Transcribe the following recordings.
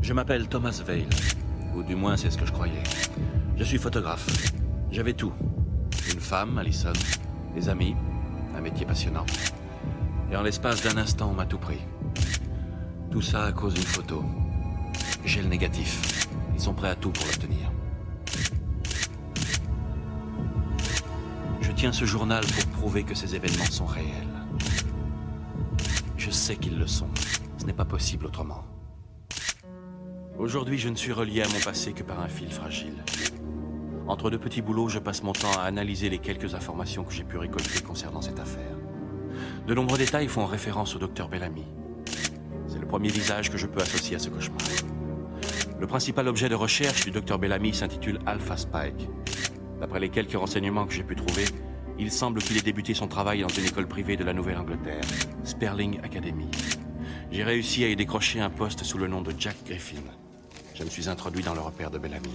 Je m'appelle Thomas Vale. Ou du moins, c'est ce que je croyais. Je suis photographe. J'avais tout. Une femme, Allison. Des amis. Un métier passionnant. Et en l'espace d'un instant, on m'a tout pris. Tout ça à cause d'une photo. J'ai le négatif. Ils sont prêts à tout pour l'obtenir. Je tiens ce journal pour prouver que ces événements sont réels. Je sais qu'ils le sont. Ce n'est pas possible autrement. Aujourd'hui, je ne suis relié à mon passé que par un fil fragile. Entre deux petits boulots, je passe mon temps à analyser les quelques informations que j'ai pu récolter concernant cette affaire. De nombreux détails font référence au docteur Bellamy. C'est le premier visage que je peux associer à ce cauchemar. Le principal objet de recherche du docteur Bellamy s'intitule Alpha Spike. D'après les quelques renseignements que j'ai pu trouver, il semble qu'il ait débuté son travail dans une école privée de la Nouvelle-Angleterre, Sperling Academy. J'ai réussi à y décrocher un poste sous le nom de Jack Griffin. Je me suis introduit dans le repère de Bellamy.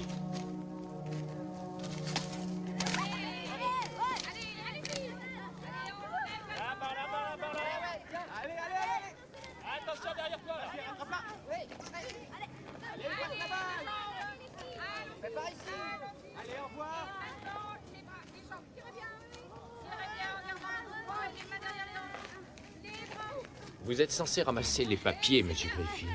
Vous êtes censé ramasser les papiers, monsieur Griffin.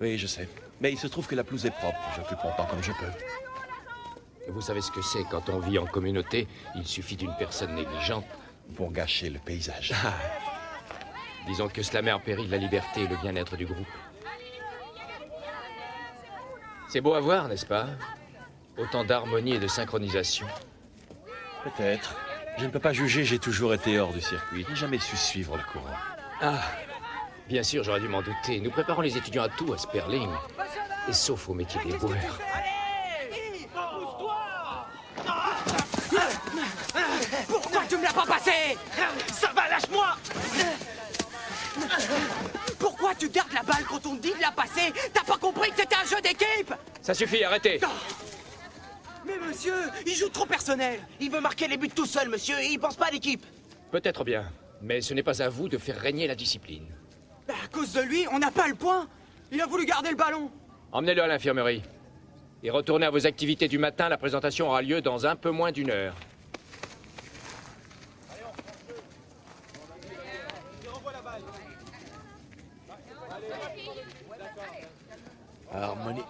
Oui, je sais. Mais il se trouve que la pelouse est propre. J'occupe mon temps comme je peux. Vous savez ce que c'est quand on vit en communauté. Il suffit d'une personne négligente pour gâcher le paysage. Disons que cela met en péril la liberté et le bien-être du groupe. C'est beau à voir, n'est-ce pas? Autant d'harmonie et de synchronisation. Peut-être. Je ne peux pas juger, j'ai toujours été hors du circuit. Je n'ai jamais su suivre le courant. Ah, bien sûr, j'aurais dû m'en douter. Nous préparons les étudiants à tout à Sperling. Et sauf au métier des boueurs. Pourquoi tu me l'as pas passé? Ça va, lâche-moi! Pourquoi tu gardes la balle quand on te dit de la passer? T'as pas compris que c'était un jeu d'équipe? Ça suffit, arrêtez! Mais monsieur, il joue trop personnel. Il veut marquer les buts tout seul, monsieur, et il pense pas à l'équipe. Peut-être bien, mais ce n'est pas à vous de faire régner la discipline. À cause de lui, on n'a pas le point. Il a voulu garder le ballon. Emmenez-le à l'infirmerie. Et retournez à vos activités du matin, la présentation aura lieu dans un peu moins d'une heure. Harmonie.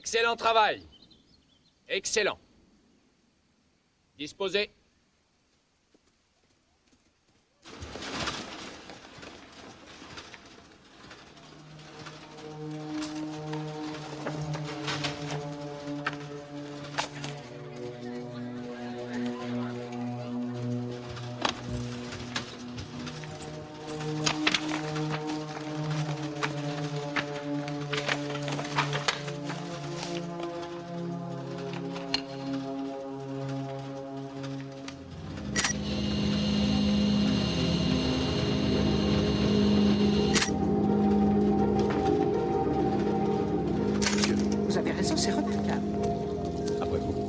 Excellent travail. Excellent. Disposez. Vous avez raison, c'est remarquable. Après vous.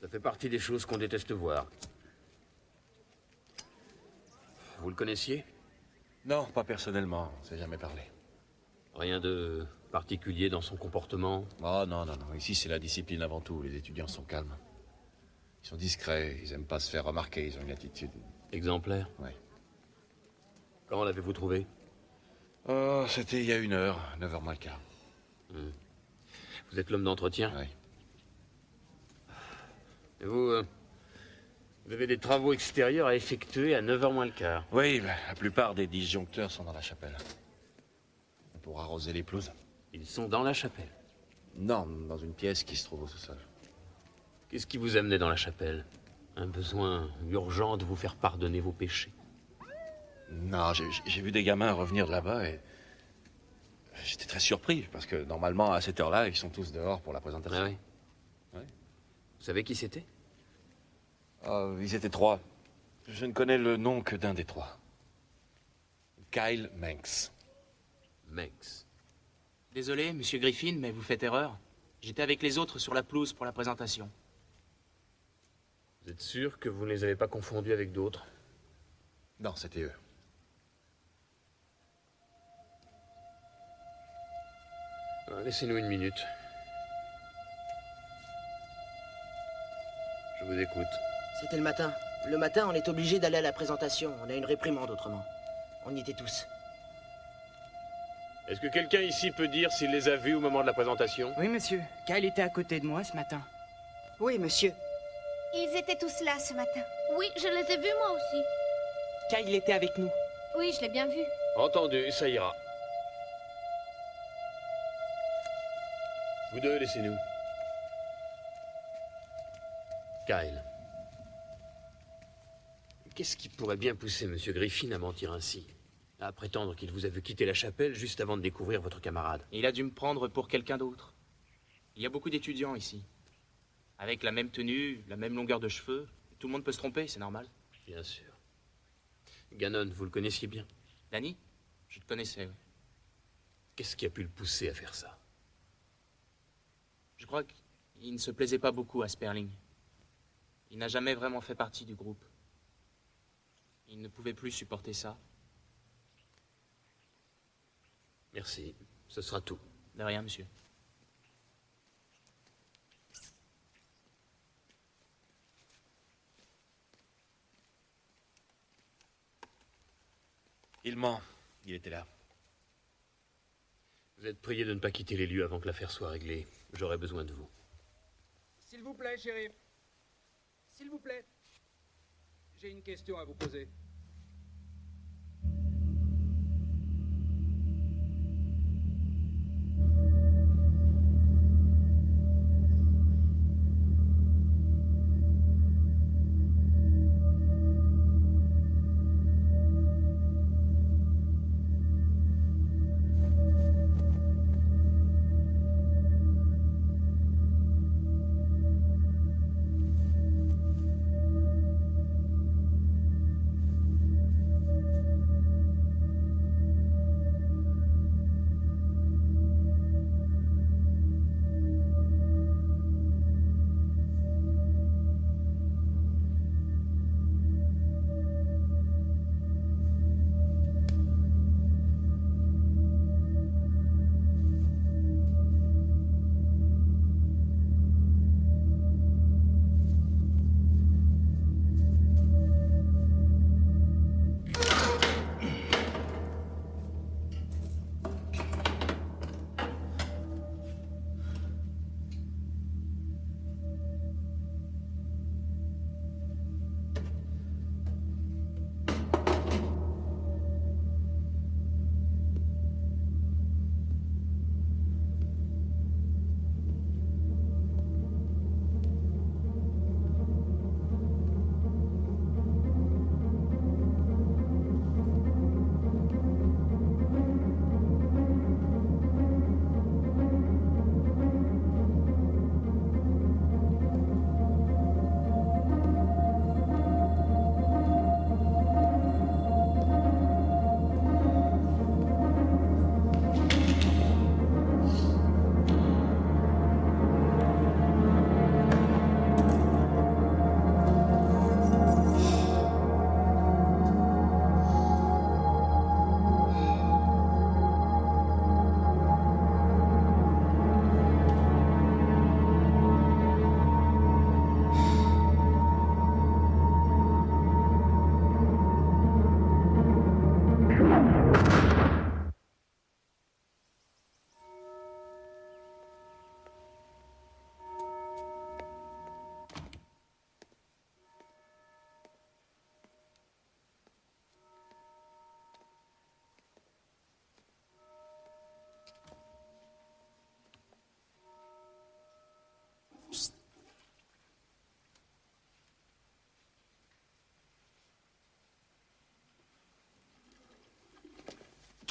Ça fait partie des choses qu'on déteste voir. Vous le connaissiez? Non, pas personnellement, on s'est jamais parlé. Rien de particulier dans son comportement? Oh non, non, non, ici c'est la discipline avant tout, les étudiants sont calmes. Ils sont discrets, ils aiment pas se faire remarquer, ils ont une attitude... Exemplaire? Ouais. Quand l'avez-vous trouvé? Oh, c'était il y a 1 heure, 9h moins le quart. Vous êtes l'homme d'entretien? Oui. Et vous avez des travaux extérieurs à effectuer à 9h moins le quart. Oui, la plupart des disjoncteurs sont dans la chapelle. Pour arroser les pelouses. Ils sont dans la chapelle. Non, dans une pièce qui se trouve au sous-sol. Qu'est-ce qui vous amenait dans la chapelle? Un besoin urgent de vous faire pardonner vos péchés? Non, j'ai vu des gamins revenir de là-bas et... J'étais très surpris, parce que normalement, à cette heure-là, ils sont tous dehors pour la présentation. Ah oui? Oui. Vous savez qui c'était? Ils étaient 3. Je ne connais le nom que d'un des 3. Kyle Manx. Manx. Désolé, monsieur Griffin, mais vous faites erreur. J'étais avec les autres sur la pelouse pour la présentation. Vous êtes sûr que vous ne les avez pas confondus avec d'autres? Non, c'était eux. Laissez-nous 1 minute. Je vous écoute. C'était le matin. Le matin, on est obligé d'aller à la présentation. On a une réprimande autrement. On y était tous. Est-ce que quelqu'un ici peut dire s'il les a vus au moment de la présentation? Oui, monsieur. Kyle était à côté de moi ce matin. Oui, monsieur. Ils étaient tous là ce matin. Oui, je les ai vus moi aussi. Kyle était avec nous. Oui, je l'ai bien vu. Entendu, ça ira. Vous deux, laissez-nous. Kyle. Qu'est-ce qui pourrait bien pousser M. Griffin à mentir ainsi? À prétendre qu'il vous a vu quitter la chapelle juste avant de découvrir votre camarade? Il a dû me prendre pour quelqu'un d'autre. Il y a beaucoup d'étudiants ici. Avec la même tenue, la même longueur de cheveux. Tout le monde peut se tromper, c'est normal. Bien sûr. Gannon, vous le connaissiez bien? Danny? Je te connaissais, oui. Qu'est-ce qui a pu le pousser à faire ça? Je crois qu'il ne se plaisait pas beaucoup à Sperling. Il n'a jamais vraiment fait partie du groupe. Il ne pouvait plus supporter ça. Merci. Ce sera tout. De rien, monsieur. Il ment. Il était là. Vous êtes prié de ne pas quitter les lieux avant que l'affaire soit réglée. J'aurai besoin de vous. S'il vous plaît, chérie. S'il vous plaît. J'ai une question à vous poser.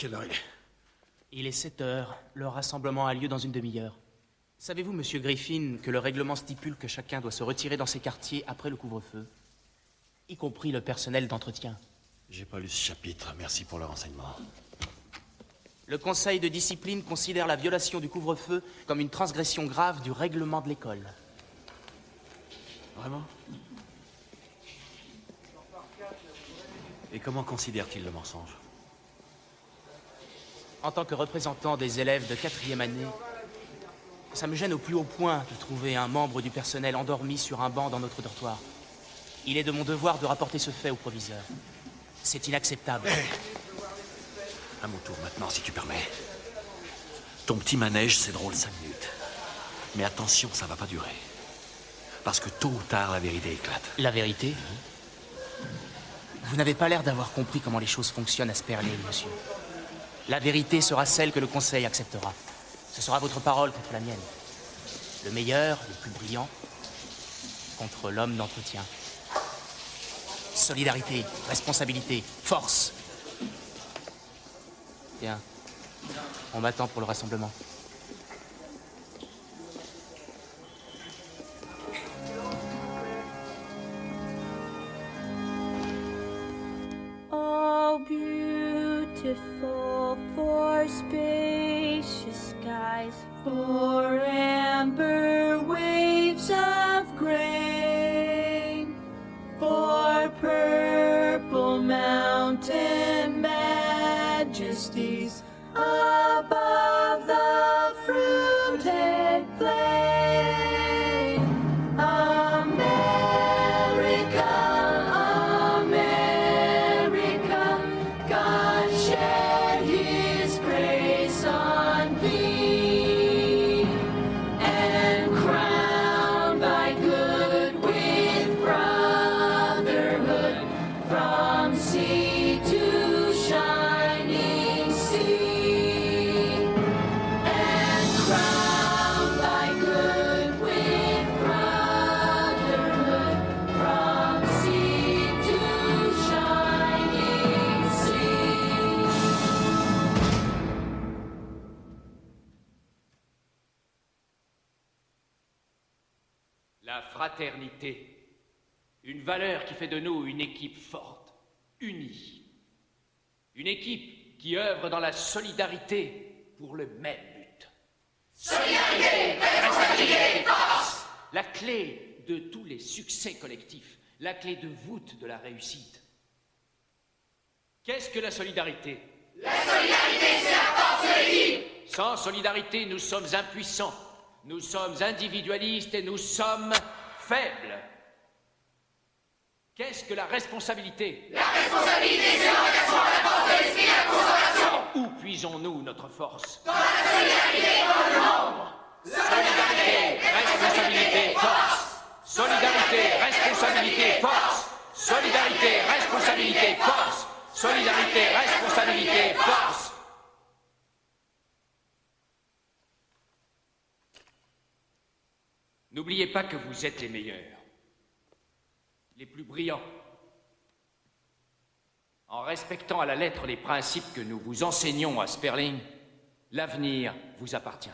Quelle heure il est? Il est 7 heures. Le rassemblement a lieu dans une demi-heure. Savez-vous, monsieur Griffin, que le règlement stipule que chacun doit se retirer dans ses quartiers après le couvre-feu, y compris le personnel d'entretien? J'ai pas lu ce chapitre. Merci pour le renseignement. Le conseil de discipline considère la violation du couvre-feu comme une transgression grave du règlement de l'école. Vraiment? Et comment considère-t-il le mensonge? En tant que représentant des élèves de 4e année, ça me gêne au plus haut point de trouver un membre du personnel endormi sur un banc dans notre dortoir. Il est de mon devoir de rapporter ce fait au proviseur. C'est inacceptable. À mon tour maintenant, si tu permets. Ton petit manège, c'est drôle 5 minutes. Mais attention, ça va pas durer. Parce que tôt ou tard, la vérité éclate. La vérité? Vous n'avez pas l'air d'avoir compris comment les choses fonctionnent à Sperling, monsieur. La vérité sera celle que le conseil acceptera. Ce sera votre parole contre la mienne. Le meilleur, le plus brillant, contre l'homme d'entretien. Solidarité, responsabilité, force. Bien. On m'attend pour le rassemblement. Oh, beautiful for spacious skies, for amber waves of grain, for purple mountain majesties above the play. America, America, God shed his grace on thee, and crown thy good with brotherhood from sea to shining sea, and crown thy good with brotherhood from sea to shining sea. La fraternité. Une valeur qui fait de nous une équipe forte, unie. Une équipe qui œuvre dans la solidarité pour le même but. Solidarité, responsabilité, force! La clé de tous les succès collectifs, la clé de voûte de la réussite. Qu'est-ce que la solidarité? La solidarité, c'est la force de l'équipe! Sans solidarité, nous sommes impuissants, nous sommes individualistes et nous sommes faibles. Qu'est-ce que la responsabilité? La responsabilité, c'est l'orientation à la force de l'esprit et à la conservation. Où puisons-nous notre force? Dans la solidarité et dans le nombre. Solidarité, responsabilité, force. Solidarité, responsabilité, force. Solidarité, responsabilité, force. Solidarité, responsabilité, force. N'oubliez pas que vous êtes les meilleurs, les plus brillants. En respectant à la lettre les principes que nous vous enseignons à Sperling, l'avenir vous appartient.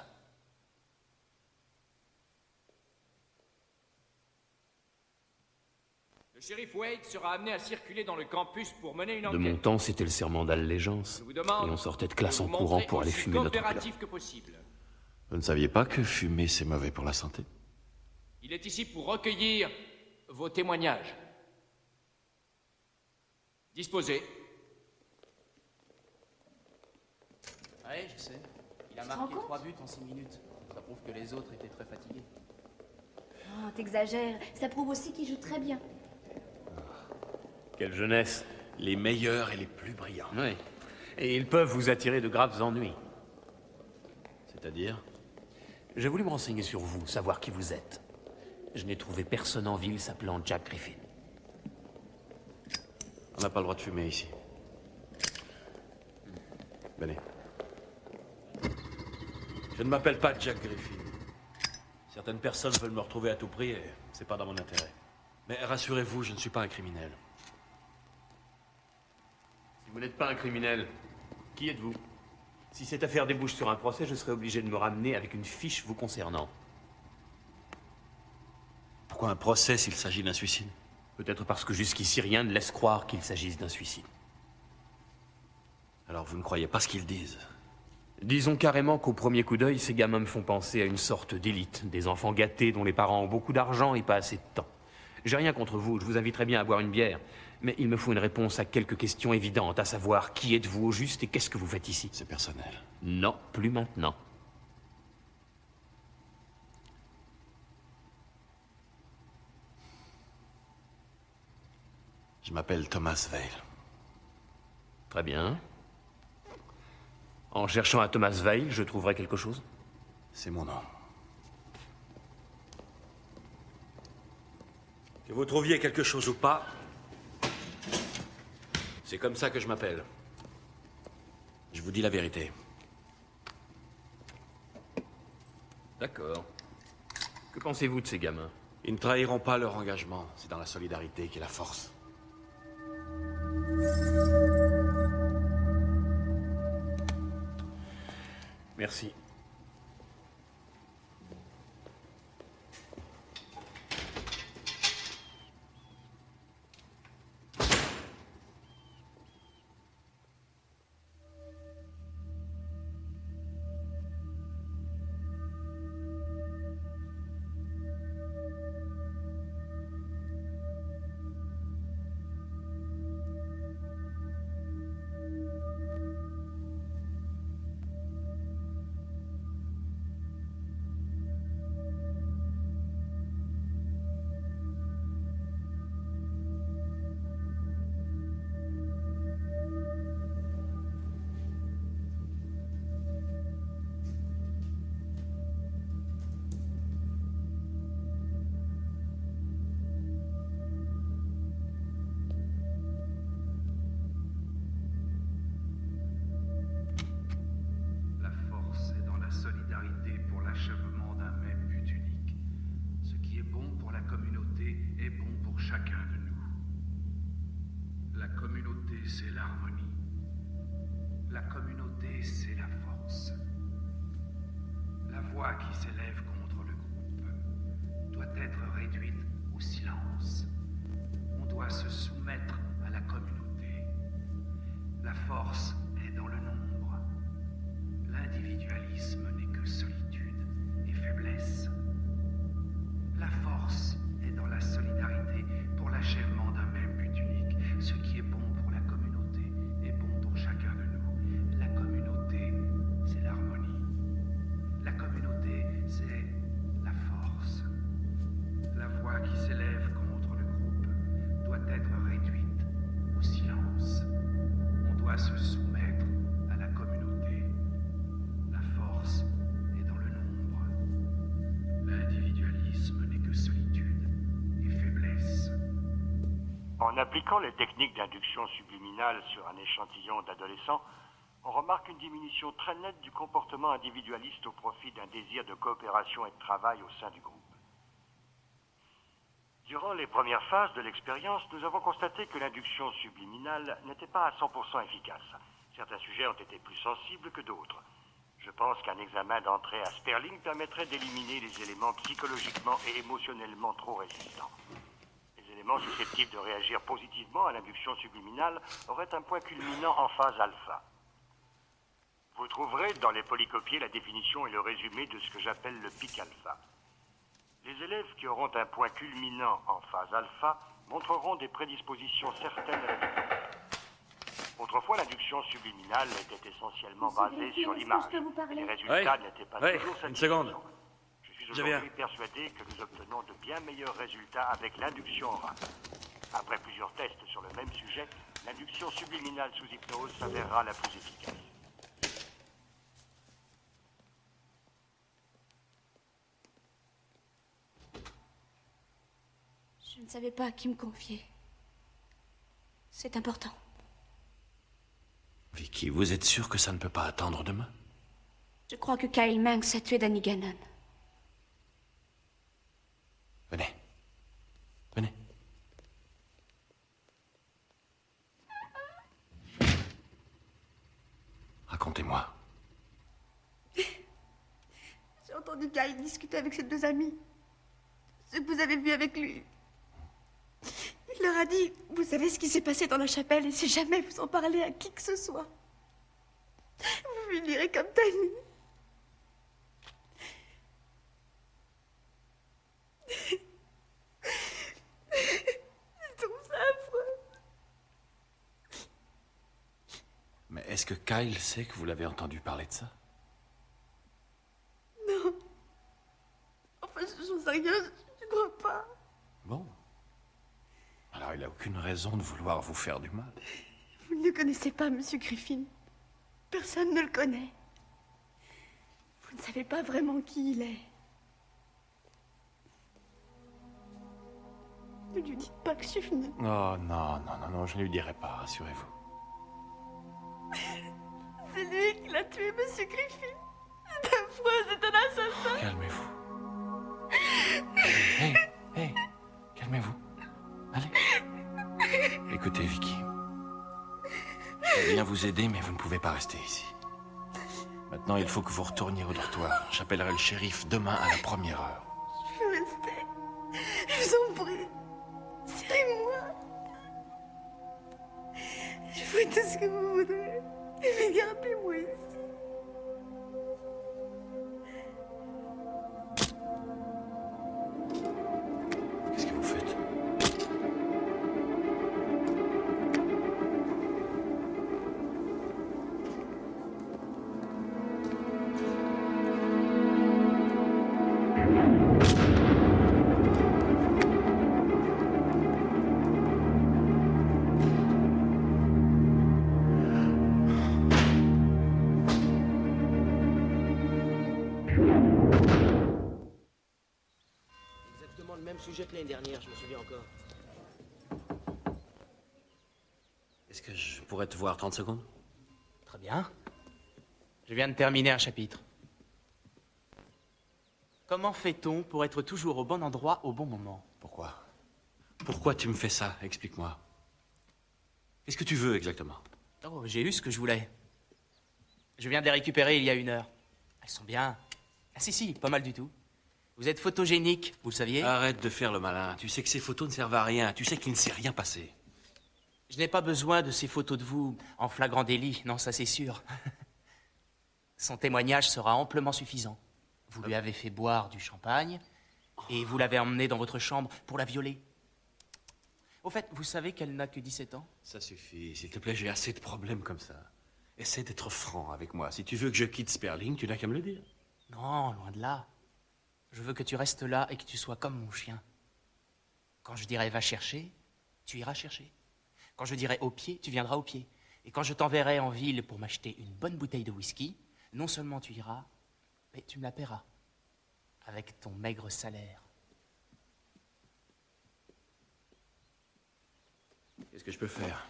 Le shérif Wade sera amené à circuler dans le campus pour mener une enquête. De mon temps, c'était le serment d'allégeance. Et on sortait de classe en courant pour aller fumer notre plat. Que possible. Vous ne saviez pas que fumer, c'est mauvais pour la santé? Il est ici pour recueillir vos témoignages. Disposez. Ouais, je sais. Il a marqué 3 buts en 6 minutes. Ça prouve que les autres étaient très fatigués. Oh, t'exagères. Ça prouve aussi qu'il joue très bien. Quelle jeunesse. Les meilleurs et les plus brillants. Oui. Et ils peuvent vous attirer de graves ennuis. C'est-à-dire? J'ai voulu me renseigner sur vous, savoir qui vous êtes. Je n'ai trouvé personne en ville s'appelant Jack Griffin. On n'a pas le droit de fumer ici. Venez. Je ne m'appelle pas Jack Griffin. Certaines personnes veulent me retrouver à tout prix et c'est pas dans mon intérêt. Mais rassurez-vous, je ne suis pas un criminel. Si vous n'êtes pas un criminel, qui êtes-vous? Si cette affaire débouche sur un procès, je serai obligé de me ramener avec une fiche vous concernant. Pourquoi un procès s'il s'agit d'un suicide? Peut-être parce que jusqu'ici, rien ne laisse croire qu'il s'agisse d'un suicide. Alors vous ne croyez pas ce qu'ils disent? Disons carrément qu'au premier coup d'œil, ces gamins me font penser à une sorte d'élite, des enfants gâtés dont les parents ont beaucoup d'argent et pas assez de temps. J'ai rien contre vous, je vous inviterai bien à boire une bière, mais il me faut une réponse à quelques questions évidentes, à savoir qui êtes-vous au juste et qu'est-ce que vous faites ici? C'est personnel. Non, plus maintenant. Je m'appelle Thomas Vale. Très bien. En cherchant à Thomas Vale, je trouverai quelque chose? C'est mon nom. Que vous trouviez quelque chose ou pas, c'est comme ça que je m'appelle. Je vous dis la vérité. D'accord. Que pensez-vous de ces gamins? Ils ne trahiront pas leur engagement. C'est dans la solidarité qu'est la force. Merci. c'est la force. La voix qui s'élève contre le groupe doit être réduite au silence. On doit se soumettre à la communauté. La force est dans le nombre. L'individualisme n'est que solitude et faiblesse. La force est dans la solidarité pour l'achèvement d'un même but unique. Ce qui est bon pour la communauté est bon pour chacun de nous. La communauté, c'est l'harmonie. La communauté, c'est la force. La voix qui s'élève contre le groupe doit être réduite au silence. On doit se soumettre à la communauté. La force est dans le nombre. L'individualisme n'est que solitude et faiblesse. En appliquant les techniques d'induction subliminale sur un échantillon d'adolescents, on remarque une diminution très nette du comportement individualiste au profit d'un désir de coopération et de travail au sein du groupe. Durant les premières phases de l'expérience, nous avons constaté que l'induction subliminale n'était pas à 100% efficace. Certains sujets ont été plus sensibles que d'autres. Je pense qu'un examen d'entrée à Sperling permettrait d'éliminer les éléments psychologiquement et émotionnellement trop résistants. Les éléments susceptibles de réagir positivement à l'induction subliminale auraient un point culminant en phase alpha. Vous trouverez dans les polycopiés la définition et le résumé de ce que j'appelle le pic alpha. Les élèves qui auront un point culminant en phase alpha montreront des prédispositions certaines à l'induction. Autrefois, l'induction subliminale était essentiellement basée sur l'image. Les résultats n'étaient pas toujours satisfaisants. Une seconde. Je suis aujourd'hui persuadé que nous obtenons de bien meilleurs résultats avec l'induction orale. Après plusieurs tests sur le même sujet, l'induction subliminale sous hypnose s'avérera la plus efficace. Je ne savais pas à qui me confier. C'est important. Vicky, vous êtes sûre que ça ne peut pas attendre demain? Je crois que Kyle Manx a tué Danny Gannon. Venez. Venez. Racontez-moi. J'ai entendu Kyle discuter avec ses deux amis. Ce que vous avez vu avec lui. Il leur a dit, vous savez ce qui s'est passé dans la chapelle et si jamais vous en parlez à qui que ce soit, vous finirez comme Danny. Je trouve ça affreux. Mais est-ce que Kyle sait que vous l'avez entendu parler de ça? Non. Enfin, j'en sais rien, je crois pas. Bon. Alors il n'a aucune raison de vouloir vous faire du mal. Vous ne le connaissez pas, Monsieur Griffin. Personne ne le connaît. Vous ne savez pas vraiment qui il est. Ne lui dites pas que je suis fini. Oh non, je ne lui dirai pas, rassurez-vous. C'est lui qui l'a tué, Monsieur Griffin. C'est affreux, c'est un assassin. Calmez-vous. Hey, calmez-vous. Allez. Écoutez, Vicky. Je vais bien vous aider, mais vous ne pouvez pas rester ici. Maintenant, il faut que vous retourniez au dortoir. J'appellerai le shérif demain à la première heure. Je veux rester. Je vous en prie. Serrez-moi. Je ferai tout ce que vous voudrez. Mais gardez-moi ici. Qu'est-ce que vous faites? Exactement le même sujet que l'année dernière, je me souviens encore. Est-ce que je pourrais te voir 30 secondes? Très bien. Je viens de terminer un chapitre. Comment fait-on pour être toujours au bon endroit au bon moment? Pourquoi? Pourquoi tu me fais ça? Explique-moi. Qu'est-ce que tu veux exactement? Oh, j'ai eu ce que je voulais. Je viens de les récupérer il y a 1 heure. Elles sont bien. Ah si, pas mal du tout. Vous êtes photogénique, vous le saviez? Arrête de faire le malin. Tu sais que ces photos ne servent à rien. Tu sais qu'il ne s'est rien passé. Je n'ai pas besoin de ces photos de vous en flagrant délit, non, ça c'est sûr. Son témoignage sera amplement suffisant. Vous lui avez fait boire du champagne et vous l'avez emmenée dans votre chambre pour la violer. Au fait, vous savez qu'elle n'a que 17 ans? Ça suffit. S'il te plaît, j'ai assez de problèmes comme ça. Essaie d'être franc avec moi. Si tu veux que je quitte Sperling, tu n'as qu'à me le dire. Non, loin de là. Je veux que tu restes là et que tu sois comme mon chien. Quand je dirai va chercher, tu iras chercher. Quand je dirai au pied, tu viendras au pied. Et quand je t'enverrai en ville pour m'acheter une bonne bouteille de whisky, non seulement tu iras, mais tu me la paieras. Avec ton maigre salaire. Qu'est-ce que je peux faire?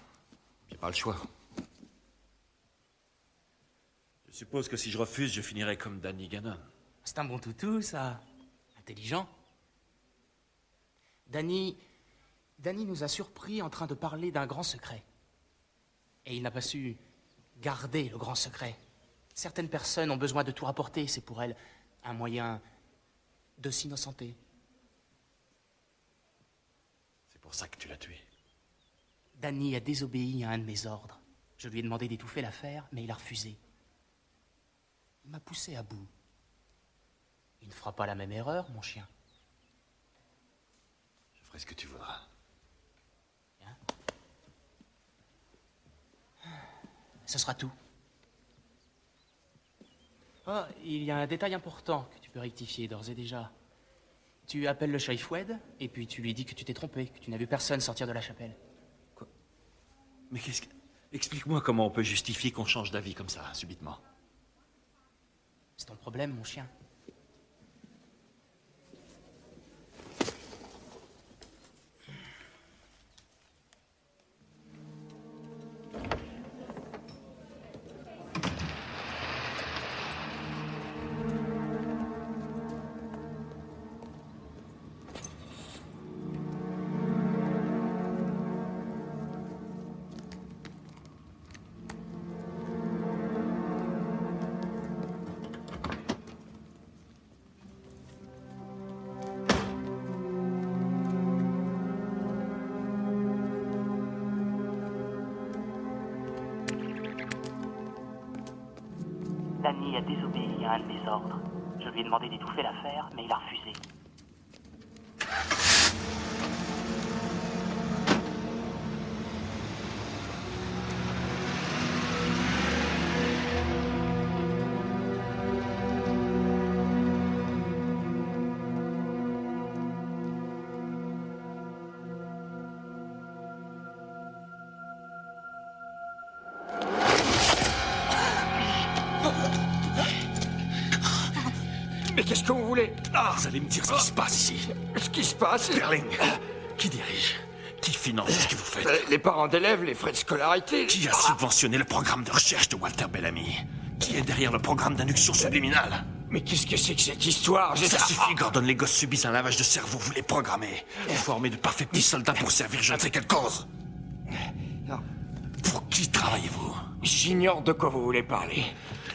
J'ai pas le choix. Je suppose que si je refuse, je finirai comme Danny Gannon. C'est un bon toutou, ça. Intelligent. Danny nous a surpris en train de parler d'un grand secret. Et il n'a pas su garder le grand secret. Certaines personnes ont besoin de tout rapporter. C'est pour elles un moyen de s'innocenter. C'est pour ça que tu l'as tué. Danny a désobéi à un de mes ordres. Je lui ai demandé d'étouffer l'affaire, mais il a refusé. Il m'a poussé à bout. Il ne fera pas la même erreur, mon chien. Je ferai ce que tu voudras. Bien. Ce sera tout. Oh, il y a un détail important que tu peux rectifier d'ores et déjà. Tu appelles le shérif Wade, et puis tu lui dis que tu t'es trompé, que tu n'as vu personne sortir de la chapelle. Quoi? Mais qu'est-ce que... Explique-moi comment on peut justifier qu'on change d'avis comme ça, subitement. C'est ton problème, mon chien. Danny a désobéi à un de mes ordres. Je lui ai demandé d'étouffer l'affaire, mais il a refusé. Mais qu'est-ce que vous voulez? Vous allez me dire ce qui se passe ici. Ce qui se passe? Sperling, qui dirige? Qui finance ce que vous faites? Les parents d'élèves, les frais de scolarité. Qui a subventionné le programme de recherche de Walter Bellamy? Qui est derrière le programme d'induction subliminale? Mais qu'est-ce que c'est que cette histoire? Ça suffit, Gordon. Les gosses subissent un lavage de cerveau. Vous les programmez. Vous formez de parfaits petits soldats pour servir je ne sais quelle cause. Pour qui travaillez-vous? J'ignore de quoi vous voulez parler.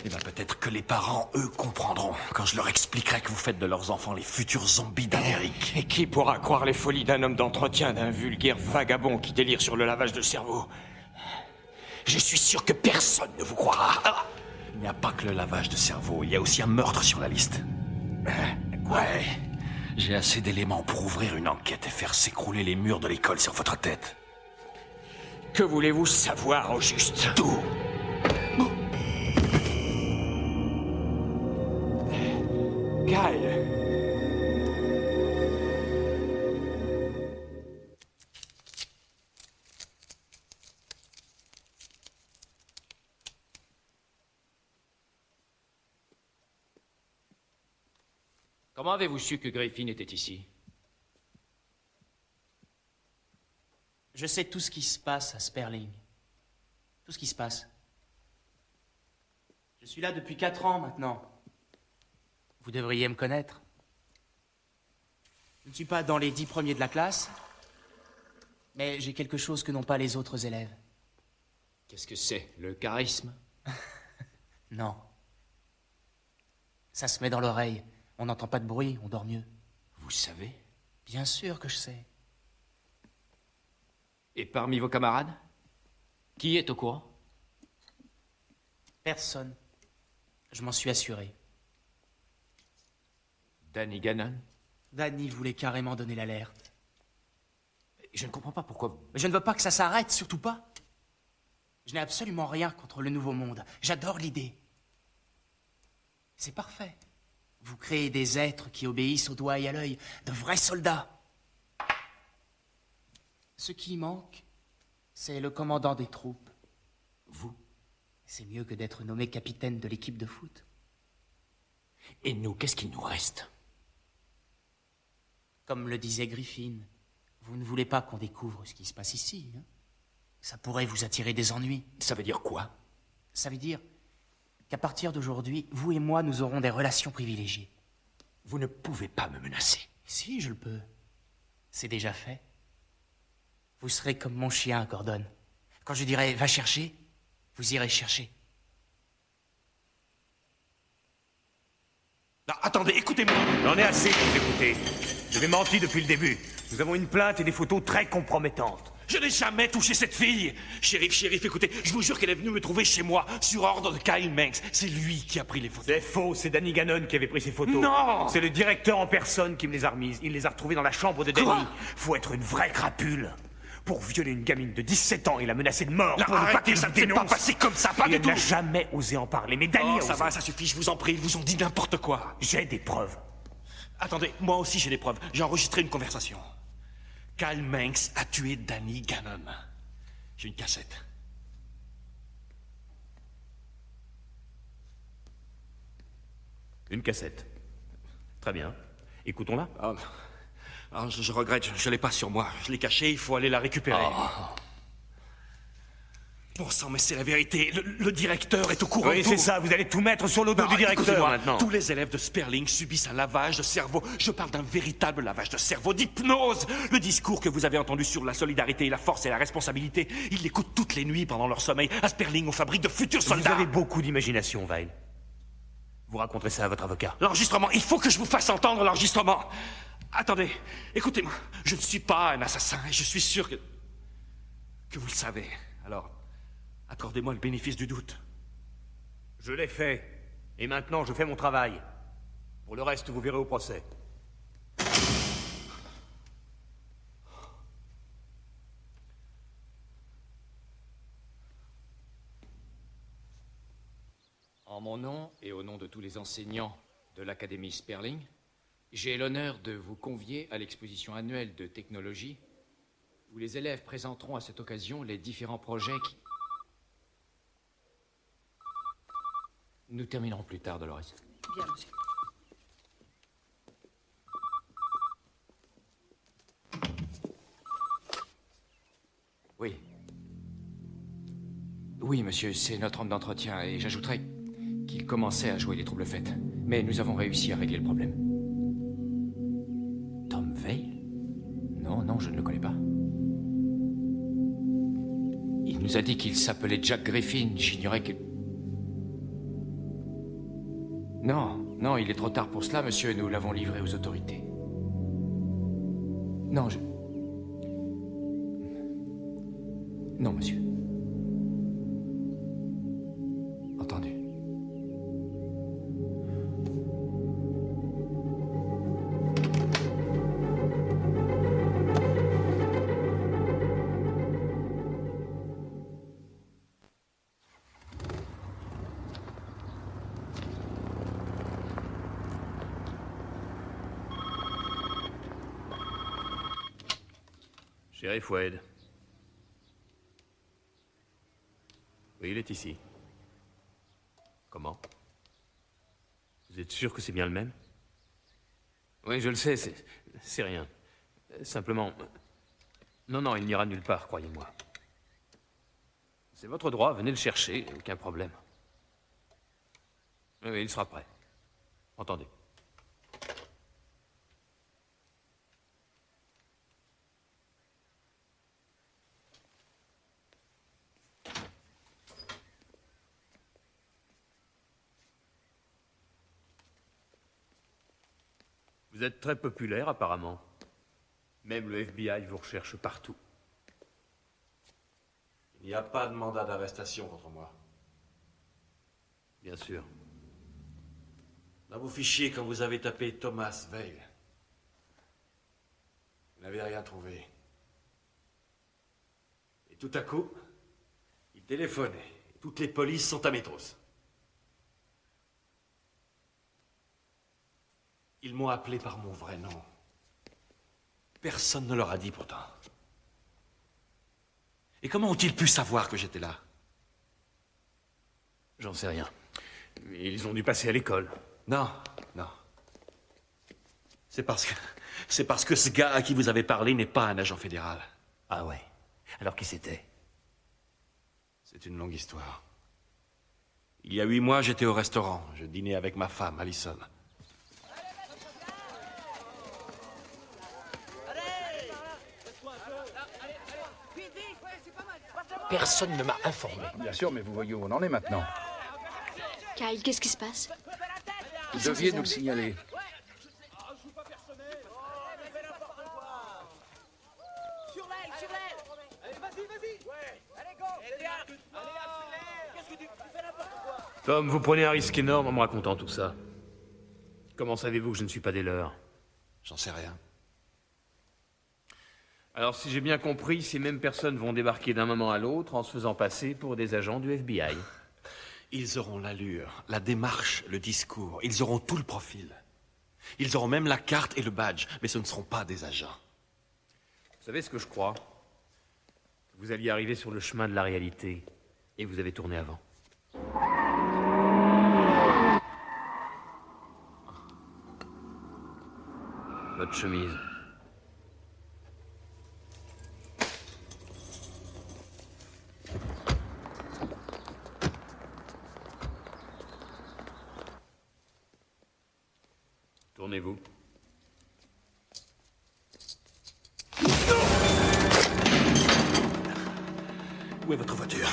Eh bien, peut-être que les parents, eux, comprendront quand je leur expliquerai que vous faites de leurs enfants les futurs zombies d'Amérique. Et qui pourra croire les folies d'un homme d'entretien, d'un vulgaire vagabond qui délire sur le lavage de cerveau? Je suis sûr que personne ne vous croira. Il n'y a pas que le lavage de cerveau, il y a aussi un meurtre sur la liste. Ouais, j'ai assez d'éléments pour ouvrir une enquête et faire s'écrouler les murs de l'école sur votre tête. Que voulez-vous savoir au juste? Tout. Kyle. Comment avez-vous su que Griffin était ici? Je sais tout ce qui se passe à Sperling. Tout ce qui se passe. Je suis là depuis 4 ans maintenant. Vous devriez me connaître. Je ne suis pas dans les 10 premiers de la classe, mais j'ai quelque chose que n'ont pas les autres élèves. Qu'est-ce que c'est? Le charisme? Non. Ça se met dans l'oreille. On n'entend pas de bruit, on dort mieux. Vous savez? Bien sûr que je sais. Et parmi vos camarades? Qui est au courant? Personne. Je m'en suis assuré. Danny Gannon? Danny voulait carrément donner l'alerte. Je ne comprends pas pourquoi... Mais je ne veux pas que ça s'arrête, surtout pas. Je n'ai absolument rien contre le nouveau monde. J'adore l'idée. C'est parfait. Vous créez des êtres qui obéissent au doigt et à l'œil, de vrais soldats. Ce qui manque, c'est le commandant des troupes. Vous? C'est mieux que d'être nommé capitaine de l'équipe de foot. Et nous, qu'est-ce qu'il nous reste? Comme le disait Griffin, vous ne voulez pas qu'on découvre ce qui se passe ici, hein? Ça pourrait vous attirer des ennuis. Ça veut dire quoi? Ça veut dire qu'à partir d'aujourd'hui, vous et moi, nous aurons des relations privilégiées. Vous ne pouvez pas me menacer. Si, je le peux. C'est déjà fait. Vous serez comme mon chien, Gordon. Quand je dirai « va chercher », vous irez chercher. Non, attendez, écoutez-moi. J'en ai assez de vous écouter. Vous avez menti depuis le début. Nous avons une plainte et des photos très compromettantes. Je n'ai jamais touché cette fille. Shérif, écoutez, je vous jure qu'elle est venue me trouver chez moi, sur ordre de Kyle Manx. C'est lui qui a pris les photos. C'est faux, c'est Danny Gannon qui avait pris ces photos. Non! C'est le directeur en personne qui me les a remises. Il les a retrouvées dans la chambre de Danny. Quoi? Faut être une vraie crapule. Pour violer une gamine de 17 ans et la menacer de mort. Là, pour ne pas arrêtez, qu'elle ça vous ne s'est pas dénonce. passé comme ça, pas Et du elle tout. n'a jamais osé en parler, mais Danny a ça osé. va, ça suffit, je vous en prie, ils vous ont dit n'importe quoi. J'ai des preuves. Attendez, moi aussi j'ai des preuves. J'ai enregistré une conversation. Kyle Manx a tué Danny Gannon. J'ai une cassette. Une cassette. Très bien. Écoutons-la. Je regrette, je l'ai pas sur moi. Je l'ai cachée, il faut aller la récupérer. Bon sang, mais c'est la vérité. Le directeur est au courant de Oui, tout. c'est ça, vous allez tout mettre sur le dos du directeur écoutez-moi, maintenant. Tous les élèves de Sperling subissent un lavage de cerveau. Je parle d'un véritable lavage de cerveau, d'hypnose. Le discours que vous avez entendu sur la solidarité, la force et la responsabilité, ils l'écoutent toutes les nuits pendant leur sommeil. À Sperling, on fabrique de futurs soldats. Vous avez beaucoup d'imagination, Weil. Vous raconterez ça à votre avocat. L'enregistrement, il faut que je vous fasse entendre l'enregistrement. Attendez, écoutez-moi. Je ne suis pas un assassin et je suis sûr que vous le savez. Alors, accordez-moi le bénéfice du doute. Je l'ai fait. Et maintenant, je fais mon travail. Pour le reste, vous verrez au procès. En mon nom et au nom de tous les enseignants de l'Académie Sperling, j'ai l'honneur de vous convier à l'exposition annuelle de technologie où les élèves présenteront à cette occasion les différents projets qui... Nous terminerons plus tard, Dolores. Bien, monsieur. Oui. Oui, monsieur, c'est notre homme d'entretien, et j'ajouterais qu'il commençait à jouer les troubles fêtes. Mais nous avons réussi à régler le problème. Tom Veil? Non, je ne le connais pas. Il nous a dit qu'il s'appelait Jack Griffin, j'ignorais que... Non, il est trop tard pour cela, monsieur, et nous l'avons livré aux autorités. Non, Non, monsieur. Entendu. Shérif Wade. Oui, il est ici. Comment? Vous êtes sûr que c'est bien le même? Oui, je le sais, c'est rien. Simplement... Non, il n'ira nulle part, croyez-moi. C'est votre droit, venez le chercher, aucun problème. Oui, il sera prêt. Entendez. Vous êtes très populaire, apparemment. Même le FBI vous recherche partout. Il n'y a pas de mandat d'arrestation contre moi. Bien sûr. Dans vos fichiers, quand vous avez tapé Thomas Veil, vous n'avez rien trouvé. Et tout à coup, il téléphone. Et toutes les polices sont à Métros. Ils m'ont appelé par mon vrai nom. Personne ne leur a dit pourtant. Et comment ont-ils pu savoir que j'étais là? J'en sais rien. Ils ont dû passer à l'école. Non, non. C'est parce que ce gars à qui vous avez parlé n'est pas un agent fédéral. Ah ouais. Alors qui c'était? C'est une longue histoire. Il y a 8 mois, j'étais au restaurant. Je dînais avec ma femme, Allison. Personne ne m'a informé. Bien sûr, mais vous voyez où on en est maintenant. Kyle, qu'est-ce qui se passe? Vous deviez nous le signaler. Tom, vous prenez un risque énorme en me racontant tout ça. Comment savez-vous que je ne suis pas des leurs? J'en sais rien. Alors, si j'ai bien compris, ces mêmes personnes vont débarquer d'un moment à l'autre en se faisant passer pour des agents du FBI. Ils auront l'allure, la démarche, le discours. Ils auront tout le profil. Ils auront même la carte et le badge, mais ce ne seront pas des agents. Vous savez ce que je crois? Vous alliez arriver sur le chemin de la réalité, et vous avez tourné avant. Votre chemise. Tournez-vous. Où est votre voiture?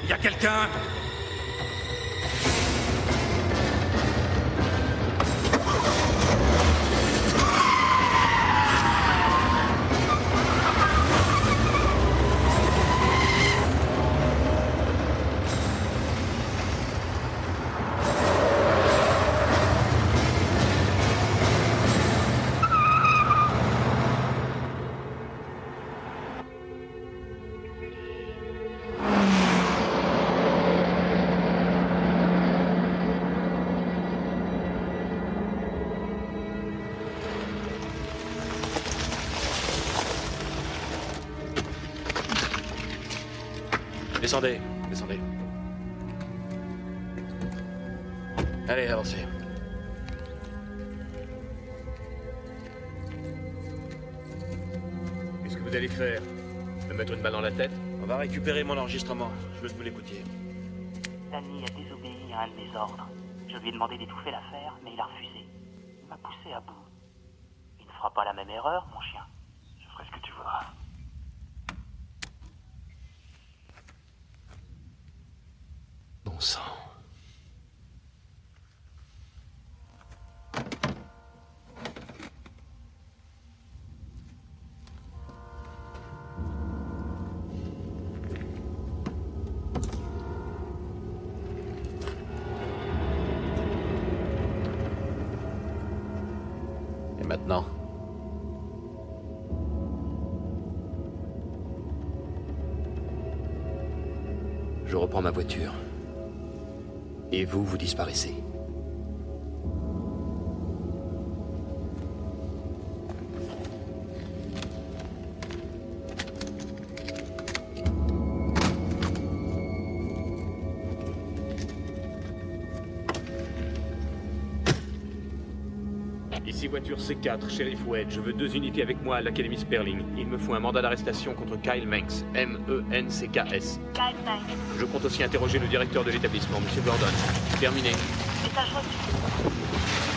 Il y a quelqu'un? Descendez, descendez. Allez, avancez. Qu'est-ce que vous allez faire? Me mettre une balle dans la tête? On va récupérer mon enregistrement. Je veux que vous l'écoutiez. Danny a désobéi à un de mes ordres. Je lui ai demandé d'étouffer l'affaire, mais il a refusé. Il m'a poussé à bout. Il ne fera pas la même erreur, mon chien. Je ferai ce que tu voudras. Bon sang. Et maintenant? Je reprends ma voiture. Et vous, vous disparaissez. Ici voiture C4, Sheriff Wedge. Je veux 2 unités avec moi à l'Académie Sperling. Il me faut un mandat d'arrestation contre Kyle Menks. M-E-N-C-K-S. Kyle Menks. Je compte aussi interroger le directeur de l'établissement, M. Gordon. Terminé. Message reçu.